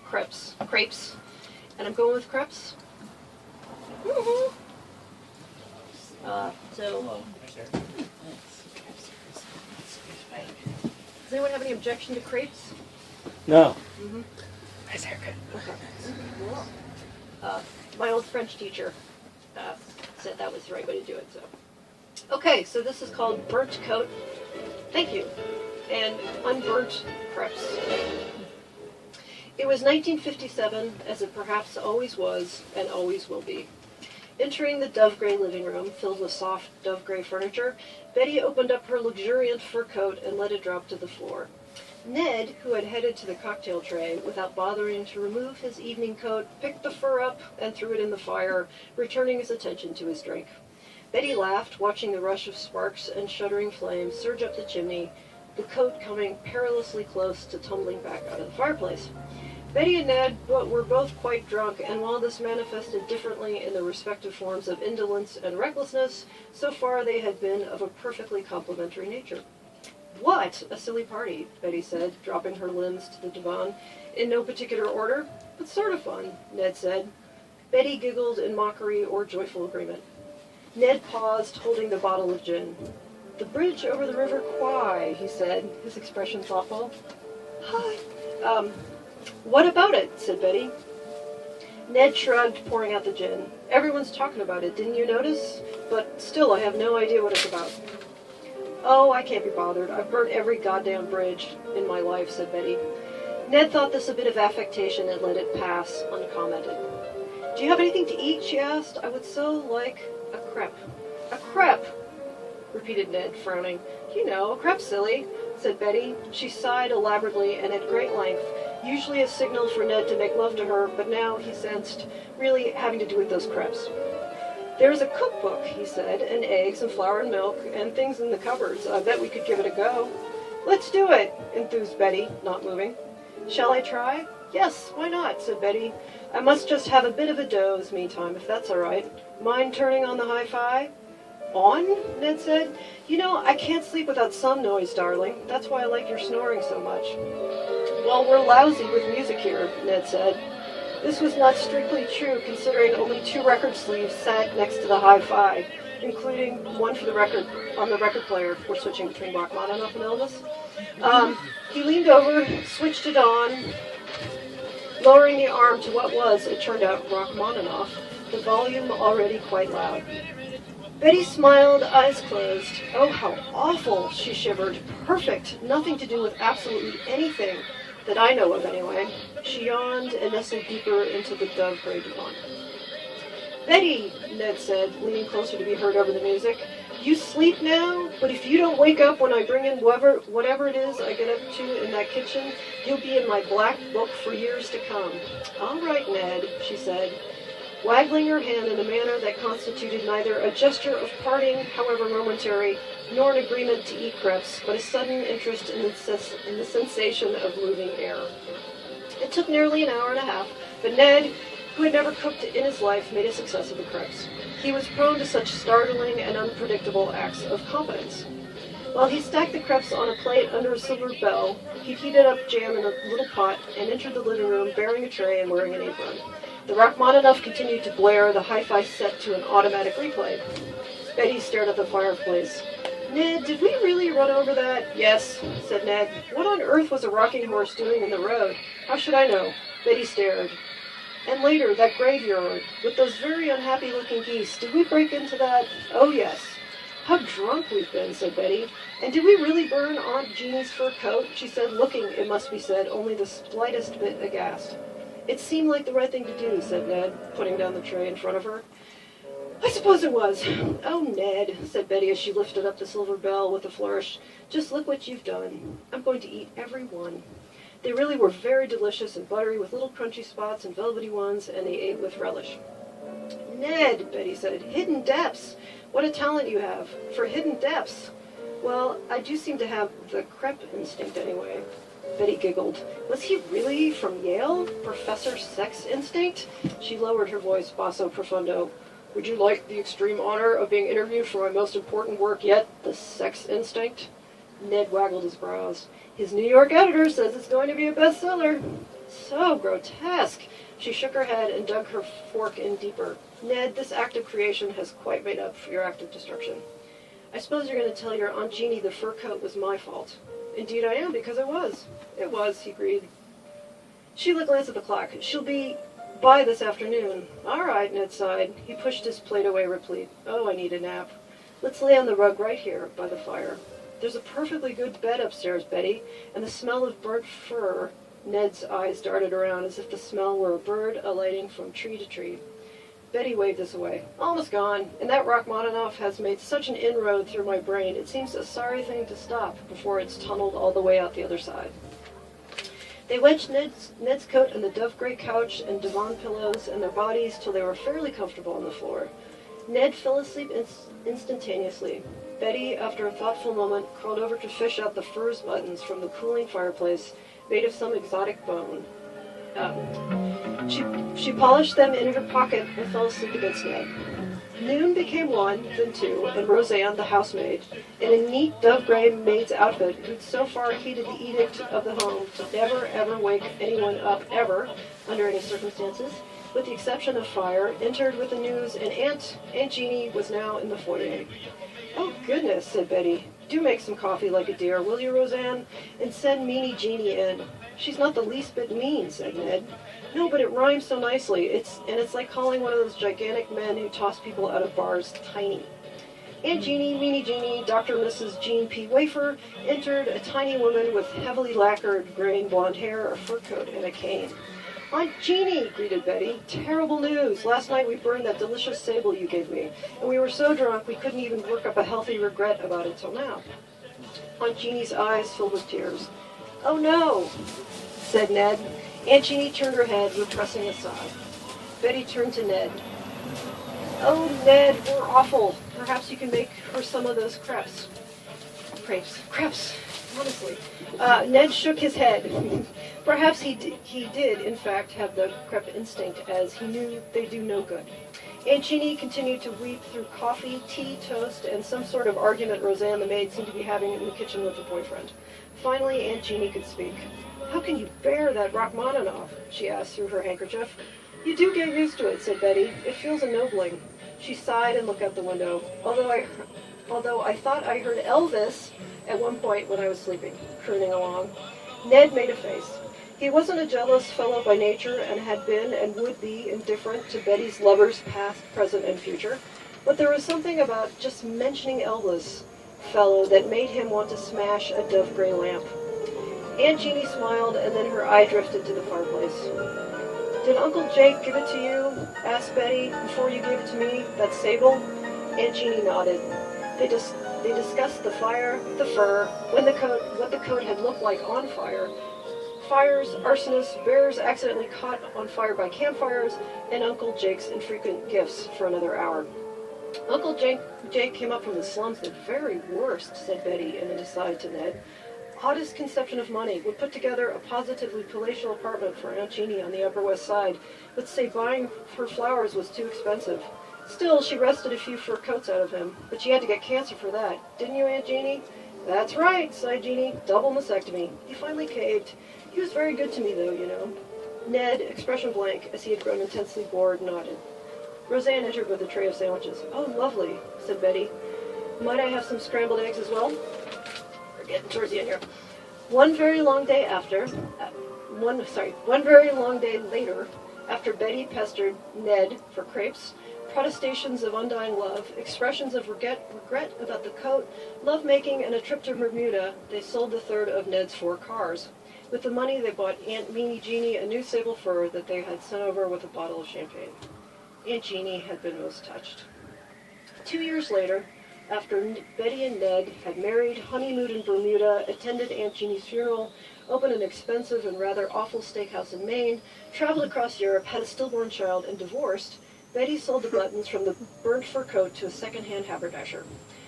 crepes, and I'm going with crepes. Mm-hmm. So, does anyone have any objection to crepes? No. Mm-hmm. Nice haircut. Okay. My old French teacher said that was the right way to do it. So, okay, so this is called burnt coat. Thank you. And unburnt crepes. It was 1957, as it perhaps always was and always will be. Entering the dove gray living room, filled with soft dove gray furniture, Betty opened up her luxuriant fur coat and let it drop to the floor. Ned, who had headed to the cocktail tray without bothering to remove his evening coat, picked the fur up and threw it in the fire, returning his attention to his drink. Betty laughed, watching the rush of sparks and shuddering flames surge up the chimney, the coat coming perilously close to tumbling back out of the fireplace. Betty and Ned were both quite drunk, and while this manifested differently in their respective forms of indolence and recklessness, so far they had been of a perfectly complementary nature. "What a silly party," Betty said, dropping her limbs to the divan. "In no particular order, but sort of fun," Ned said. Betty giggled in mockery or joyful agreement. Ned paused, holding the bottle of gin. "The bridge over the River Kwai," he said, his expression thoughtful. "Hi. What about it?" said Betty. Ned shrugged, pouring out the gin. "Everyone's talking about it, didn't you notice? But still, I have no idea what it's about." "Oh, I can't be bothered. I've burnt every goddamn bridge in my life," said Betty. Ned thought this a bit of affectation and let it pass uncommented. "Do you have anything to eat?" she asked. "I would so like a crepe." "A crepe," repeated Ned, frowning. "You know, a crepe, silly," said Betty. She sighed elaborately and at great length, usually a signal for Ned to make love to her, but now, he sensed, really having to do with those crepes. "There is a cookbook," he said, "and eggs and flour and milk and things in the cupboards. I bet we could give it a go." "Let's do it," enthused Betty, not moving. "Shall I try?" "Yes, why not?" said Betty. "I must just have a bit of a doze meantime, if that's all right. Mind turning on the hi-fi?" "On?" Ned said. "You know, I can't sleep without some noise, darling. That's why I like your snoring so much." "Well, we're lousy with music here," Ned said. This was not strictly true, considering only 2 record sleeves sat next to the hi-fi, including one for the record on the record player. We're switching between Rachmaninoff and Elvis. He leaned over, switched it on, lowering the arm to what was, it turned out, Rachmaninoff, the volume already quite loud. Betty smiled, eyes closed. "Oh, how awful," she shivered. "Perfect. Nothing to do with absolutely anything, that I know of anyway." She yawned and nestled deeper into the dove gray divan. "Betty," Ned said, leaning closer to be heard over the music, "you sleep now, but if you don't wake up when I bring in whatever it is I get up to in that kitchen, you'll be in my black book for years to come." "All right, Ned," she said, waggling her hand in a manner that constituted neither a gesture of parting, however momentary, nor an agreement to eat crepes, but a sudden interest in the sensation of moving air. It took nearly an hour and a half, but Ned, who had never cooked in his life, made a success of the crepes. He was prone to such startling and unpredictable acts of competence. While he stacked the crepes on a plate under a silver bell, he heated up jam in a little pot and entered the living room bearing a tray and wearing an apron. The Rachmaninoff continued to blare, the hi-fi set to an automatic replay. Betty stared at the fireplace. "Ned, did we really run over that?" "Yes," said Ned. "What on earth was a rocking horse doing in the road?" "How should I know?" Betty stared. "And later, that graveyard, with those very unhappy-looking geese, did we break into that?" "Oh, yes." "How drunk we've been," said Betty. "And did we really burn Aunt Jeannie's fur coat?" she said, looking, it must be said, only the slightest bit aghast. "It seemed like the right thing to do," said Ned, putting down the tray in front of her. "I suppose it was." "Oh, Ned," said Betty as she lifted up the silver bell with a flourish, "just look what you've done. I'm going to eat every one." They really were very delicious and buttery, with little crunchy spots and velvety ones, and they ate with relish. "Ned," Betty said, "hidden depths. What a talent you have for hidden depths." "Well, I do seem to have the crepe instinct anyway." Betty giggled. Was he really from Yale? Professor Sex Instinct? She lowered her voice, basso profundo. "Would you like the extreme honor of being interviewed for my most important work yet, the Sex Instinct?" Ned waggled his brows. "His New York editor says it's going to be a bestseller." So grotesque. She shook her head and dug her fork in deeper. Ned, this act of creation has quite made up for your act of destruction. I suppose you're going to tell your Aunt Jeannie the fur coat was my fault. Indeed I am, because it was. It was, he agreed. Sheila glanced at the clock. She'll be by this afternoon. All right, Ned sighed. He pushed his plate away, replete. Oh, I need a nap. Let's lay on the rug right here, by the fire. There's a perfectly good bed upstairs, Betty, and the smell of burnt fur. Ned's eyes darted around as if the smell were a bird alighting from tree to tree. Betty waved this away. Almost gone, and that Rachmaninoff has made such an inroad through my brain, it seems a sorry thing to stop before it's tunneled all the way out the other side. They wedged Ned's coat on the dove-gray couch and divan pillows and their bodies till they were fairly comfortable on the floor. Ned fell asleep instantaneously. Betty, after a thoughtful moment, crawled over to fish out the furs buttons from the cooling fireplace made of some exotic bone. She polished them in her pocket and fell asleep against Ned. Noon became 1, then 2, and Roseanne, the housemaid, in a neat dove-gray maid's outfit, who'd so far heeded the edict of the home to never ever wake anyone up ever, under any circumstances, with the exception of fire, entered with the news, and Aunt Jeannie was now in the foyer. Oh, goodness, said Betty. Do make some coffee like a dear, will you, Roseanne? And send Meanie Jeannie in. She's not the least bit mean, said Ned. No, but it rhymes so nicely. It's like calling one of those gigantic men who toss people out of bars tiny. Aunt Jeannie, Meanie Jeannie, Dr. and Mrs. Jean P. Wafer entered, a tiny woman with heavily lacquered graying blonde hair, a fur coat, and a cane. Aunt Jeannie, greeted Betty. Terrible news. Last night we burned that delicious sable you gave me, and we were so drunk we couldn't even work up a healthy regret about it till now. Aunt Jeannie's eyes filled with tears. Oh no, said Ned. Aunt Jeannie turned her head, repressing a sigh. Betty turned to Ned. Oh, Ned, we're awful. Perhaps you can make her some of those crepes. Crepes, honestly. Ned shook his head. Perhaps he did, in fact, have the crepe instinct, as he knew they do no good. Aunt Jeannie continued to weep through coffee, tea, toast, and some sort of argument Roseanne the maid seemed to be having in the kitchen with her boyfriend. Finally, Aunt Jeannie could speak. How can you bear that Rachmaninoff? She asked through her handkerchief. You do get used to it, said Betty. It feels ennobling. She sighed and looked out the window. Although I thought I heard Elvis at one point when I was sleeping, crooning along. Ned made a face. He wasn't a jealous fellow by nature and had been and would be indifferent to Betty's lovers past, present, and future. But there was something about just mentioning Elvis fellow that made him want to smash a dove-gray lamp. Aunt Jeannie smiled, and then her eye drifted to the fireplace. Did Uncle Jake give it to you? Asked Betty, before you gave it to me, that sable? Aunt Jeannie nodded. They discussed the fire, the fur, what the coat had looked like on fire, fires, arsonists, bears accidentally caught on fire by campfires, and Uncle Jake's infrequent gifts for another hour. Uncle Jake came up from the slums the very worst, said Betty in an aside to Ned. Oddest conception of money, would put together a positively palatial apartment for Aunt Jeannie on the Upper West Side, but say buying her flowers was too expensive. Still, she wrested a few fur coats out of him, but she had to get cancer for that. Didn't you, Aunt Jeannie? That's right, sighed Jeannie. Double mastectomy. He finally caved. He was very good to me, though, you know. Ned, expression blank, as he had grown intensely bored, nodded. Roseanne entered with a tray of sandwiches. Oh, lovely, said Betty. Might I have some scrambled eggs as well? Getting towards the end here. One very long day later, after Betty pestered Ned for crepes, protestations of undying love, expressions of regret about the coat, love-making, and a trip to Bermuda, they sold the third of Ned's 4 cars. With the money, they bought Aunt Meanie Jeannie a new sable fur that they had sent over with a bottle of champagne. Aunt Jeannie had been most touched. 2 years later, after Betty and Ned had married, honeymooned in Bermuda, attended Aunt Jeannie's funeral, opened an expensive and rather awful steakhouse in Maine, traveled across Europe, had a stillborn child, and divorced, Betty sold the buttons from the burnt fur coat to a second-hand haberdasher.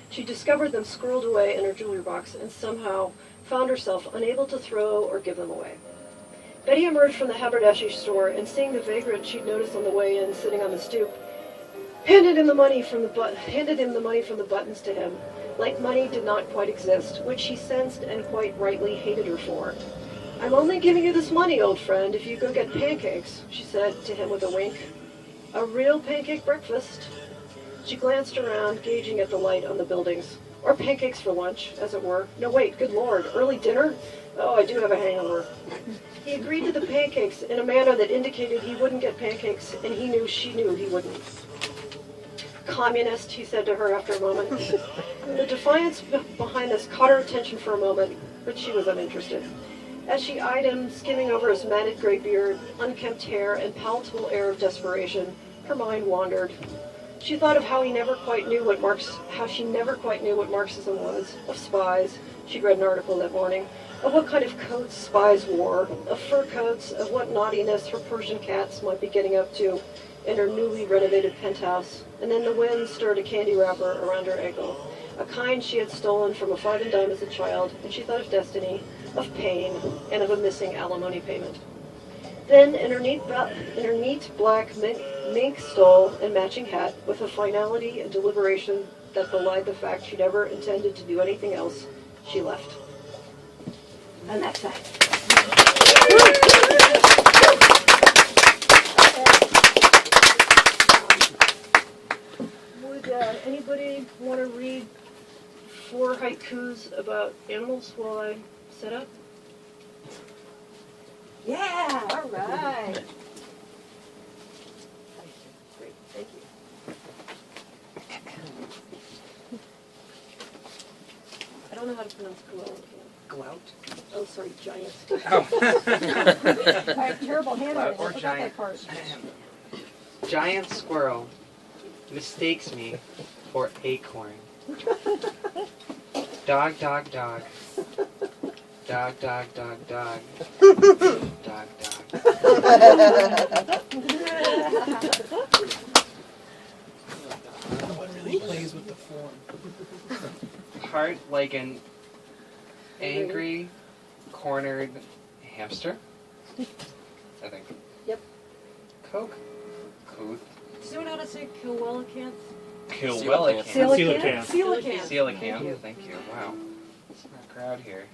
She discovered them squirreled away in her jewelry box and somehow found herself unable to throw or give them away. Betty emerged from the haberdashery store and, seeing the vagrant she'd noticed on the way in sitting on the stoop, handed him the money from the buttons to him, like money did not quite exist, which she sensed and quite rightly hated her for. I'm only giving you this money, old friend, if you go get pancakes, she said to him with a wink. A real pancake breakfast. She glanced around, gauging at the light on the buildings. Or pancakes for lunch, as it were. No, wait, good Lord, early dinner? Oh, I do have a hangover. He agreed to the pancakes in a manner that indicated he wouldn't get pancakes, and he knew she knew he wouldn't. Communist, he said to her after a moment. The defiance behind this caught her attention for a moment, but she was uninterested. As she eyed him, skimming over his matted gray beard, unkempt hair, and palatable air of desperation, her mind wandered. She thought of how she never quite knew what Marxism was, of spies. She'd read an article that morning, of what kind of coats spies wore, of fur coats, of what naughtiness her Persian cats might be getting up to in her newly renovated penthouse. And then the wind stirred a candy wrapper around her ankle, a kind she had stolen from a 5 and dime as a child, and she thought of destiny, of pain, and of a missing alimony payment. Then, in her neat black mink stole and matching hat, with a finality and deliberation that belied the fact she never intended to do anything else, she left. And that's that. Would anybody want to read 4 haikus about animals while I set up? Yeah, all right. Great, thank you. I don't know how to pronounce koala. Glout? Oh, sorry, giant. Oh. I have terrible handwriting. Or I forgot giant. that part. Giant squirrel mistakes me for acorn. Dog, dog, dog. Dog, dog, dog, dog. Dog, dog. What really plays with the form? Heart like an angry, cornered hamster. I think. Yep. Coke. Cooth. Does anyone know how to say coelacanth? Coelacanth. Coelacanth. Coelacanth. Coelacanth. Thank you. Wow. Smart crowd here.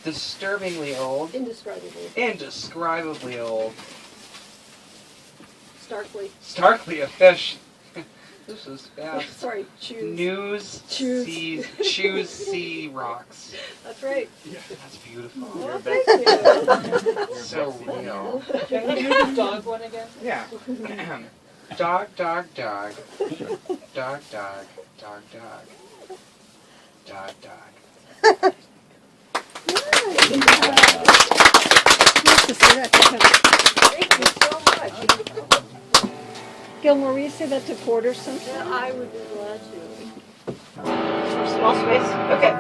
Disturbingly old. Indescribable. Indescribably old. Starkly. Starkly a fish. This is fast. Sorry, choose. Choose sea rocks. That's right. That's beautiful. Well, thank you. So real. Can you do the dog one again? Yeah. Dog, dog, dog. Dog, dog. Dog, dog. Dog, dog. Thank you so much. Gilmore, will you say that to Porter sometime? Yeah, I would be glad to. Small space. Okay.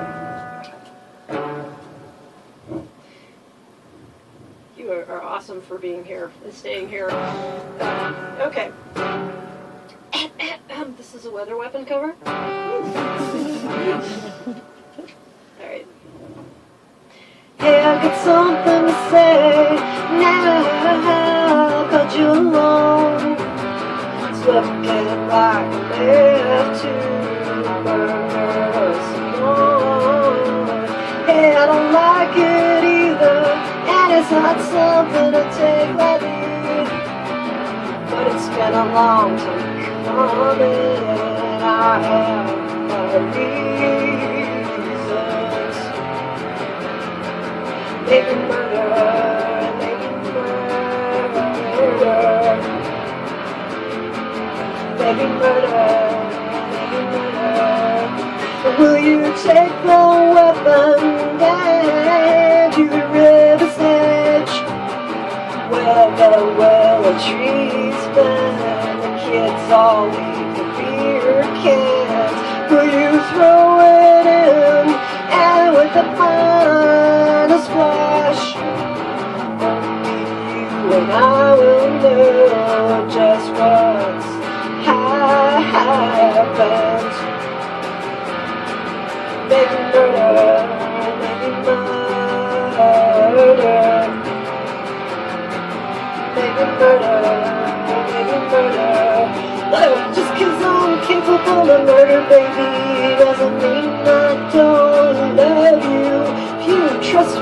You are awesome for being here and staying here. Okay. This is a weather weapon cover. Alright. Hey, I got something to say now, 'cause you're alone. Looking like a left to us alone. Hey, I don't like it either, and it's not something to take lightly. But it's been a long time coming, and I have my reasons. Maybe murder, maybe murder. Maybe murder, maybe murder. Will you take the weapon down to the river's edge, where the willow trees bend, the kids all leave the beer cans? Will you throw it in, and with the final splash, only you and I will know just what's happened. Maybe murder, maybe murder. Maybe murder, maybe murder. Oh, just 'cause I'm capable of murder, baby, doesn't mean I don't love you. If you trust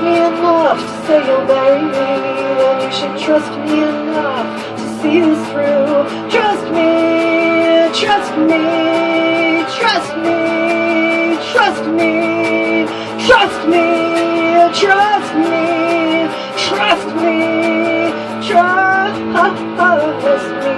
say you'll marry me, then you should trust me enough to see this through. Trust me, trust me, trust me, trust me, trust me, trust me, trust me, trust me.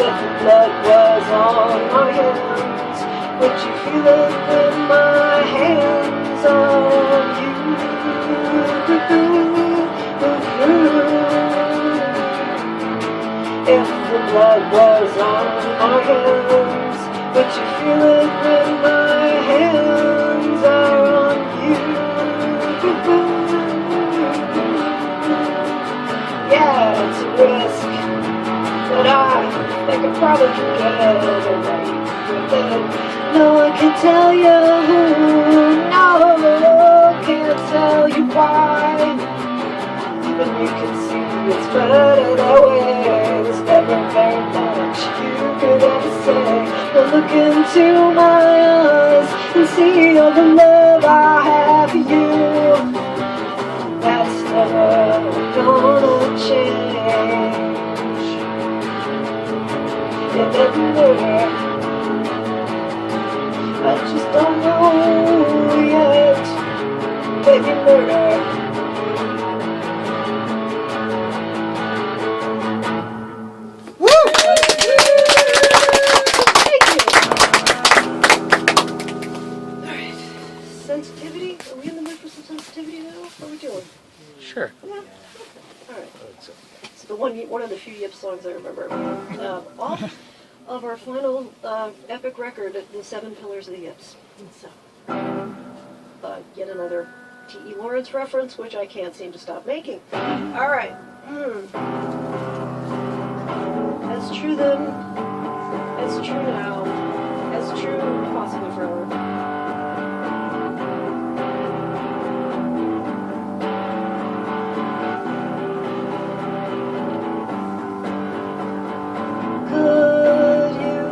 If the blood was on my hands, would you feel it when my hands on you? If the blood was on my hands, would you feel it when my hands are on you? Yeah, it's a risk, but I think I probably can get away with it. No one can tell you who, no, can't tell you why. Even you can see it's better that way. There's never very much you could ever say. But look into my eyes and see all the love I have for you. That's never gonna change. I just don't know yet. Baby murder. Woo! Thank you. Alright. Sensitivity? Are we in the mood for some sensitivity now? What are we doing? Sure. Yeah. Alright. It's the one of the few Yip songs I remember. Off of our final epic record, The Seven Pillars of the Yips. So, yet another T.E. Lawrence reference, which I can't seem to stop making. Alright. As true then, as true now, as true possibly forever. Could you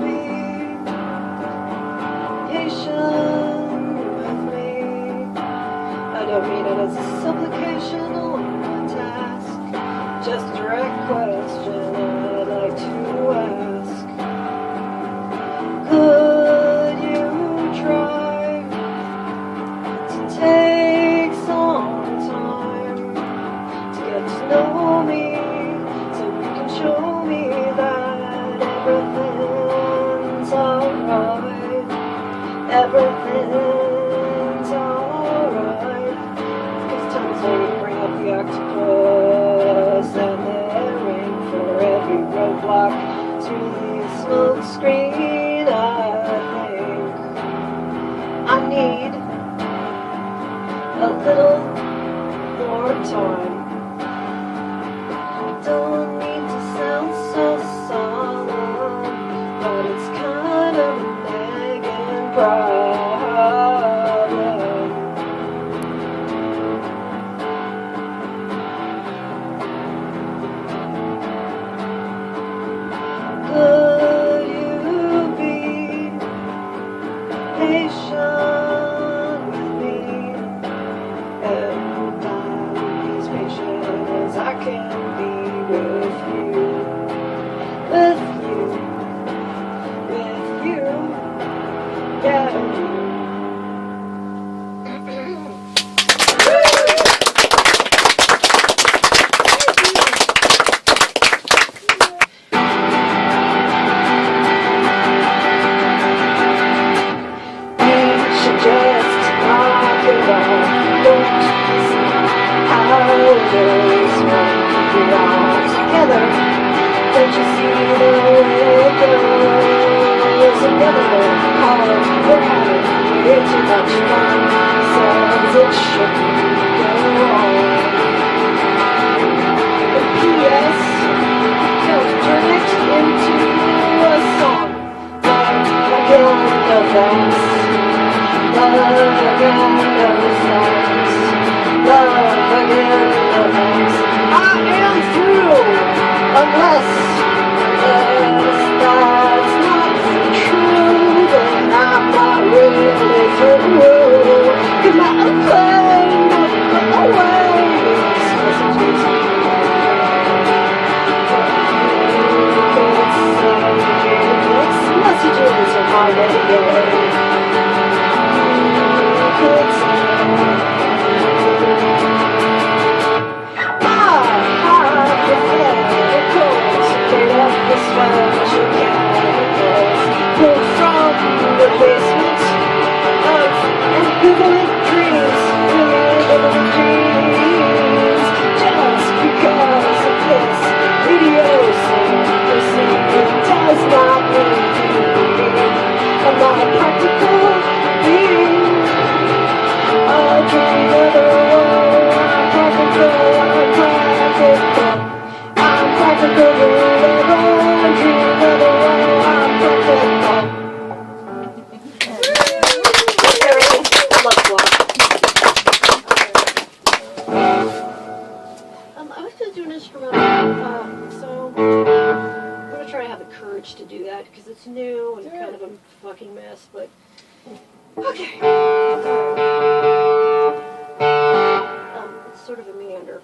be patient with me? I don't mean it as a supplication or a task, just a direct question I'd like to ask. Could you try to take some time to get to know me, so you can show me that everything's alright, everything's alright. Cause times when you bring up the octopus and they're ring for every roadblock through the smoke screen, I think I need a little more time. Don't need to sound so solemn, but it's kind of a nagging problem. Could you be patient with me? And I'm as patient as I can be with you, with you, with you, yeah. We should just knock it off. Don't see how it is when we're all together. Don't you see the way it goes? Another hard, we're having way too much fun. Says it shouldn't go on. And P.S. Don't turn it into a song. Love again, no thanks. Love again, no thanks. Love again, no thanks. I am through. unless that's not true, then I'm not really through. Come on, play, not always. Messages are hard to get. Pulled from the basement of ambivalent dreams, ambivalent dreams. Just because of this idiosyncrasy, it does not mean I'm not a practical being. I dream of the world. I'm practical. I'm practical. I'm dreaming of the world. I'm practical. I was going to do an instrumental, so I'm going to try to have the courage to do that because it's new and kind of a fucking mess, but okay. It's sort of a meander.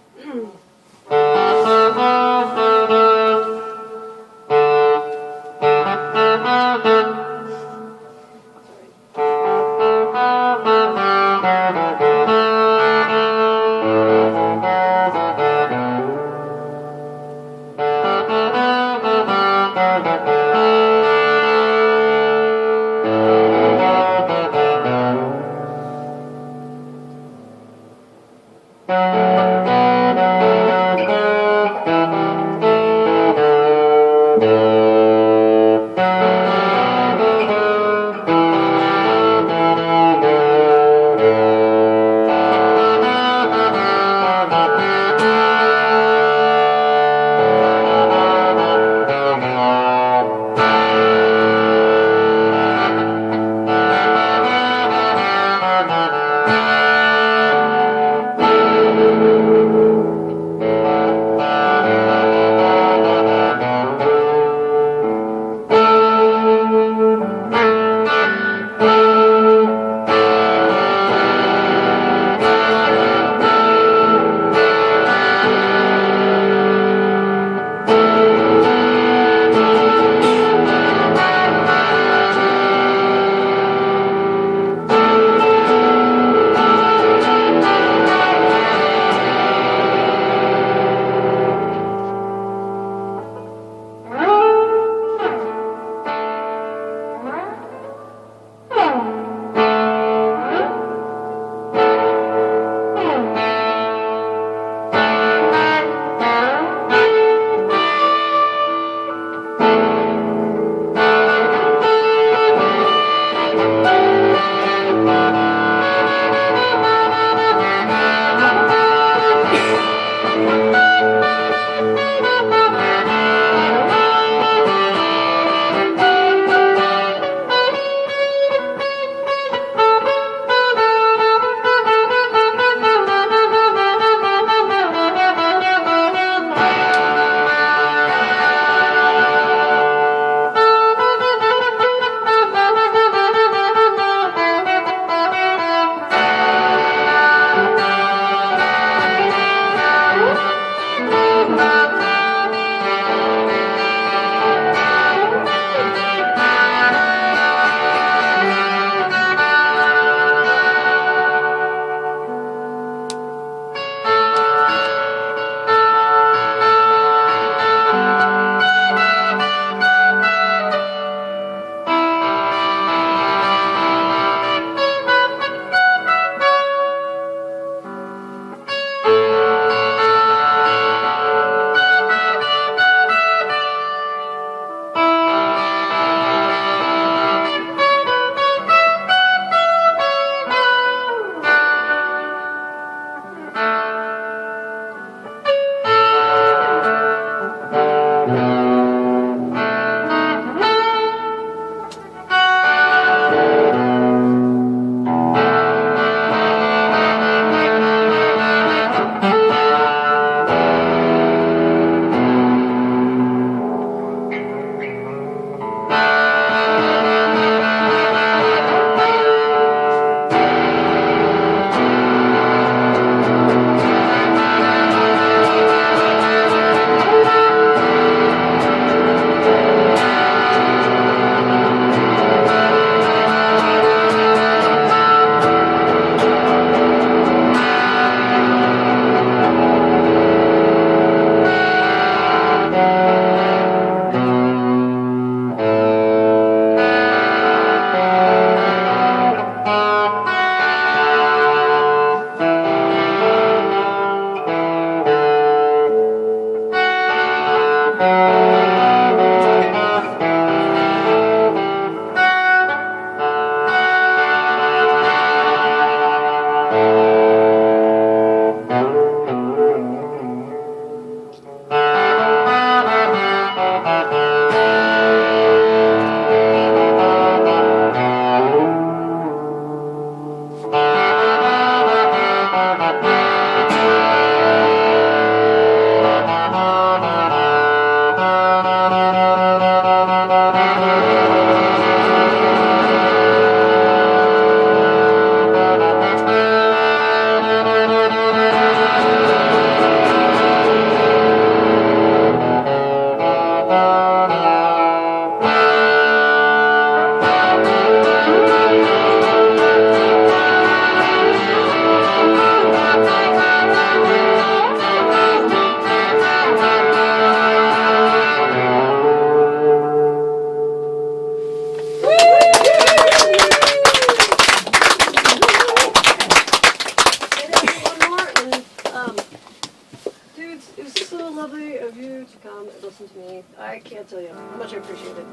can't tell you how much I appreciate it.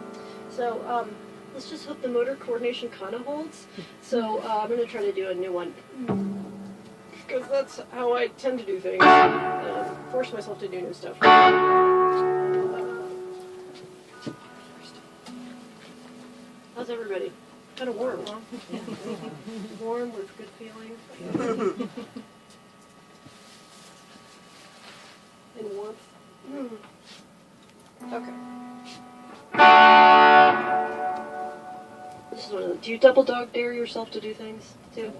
So let's just hope the motor coordination kind of holds. So I'm going to try to do a new one. Because that's how I tend to do things. Force myself to do new stuff. How's everybody? Kind of warm, huh? Warm with good feeling. And warmth. Okay. This is one of the. Do you double dog dare yourself to do things too?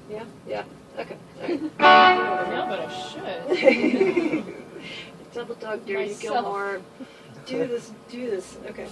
Yeah? Yeah. Okay. All right. No, but I should. Double dog dare you, Myself. Gilmore. Do this. Do this. Okay.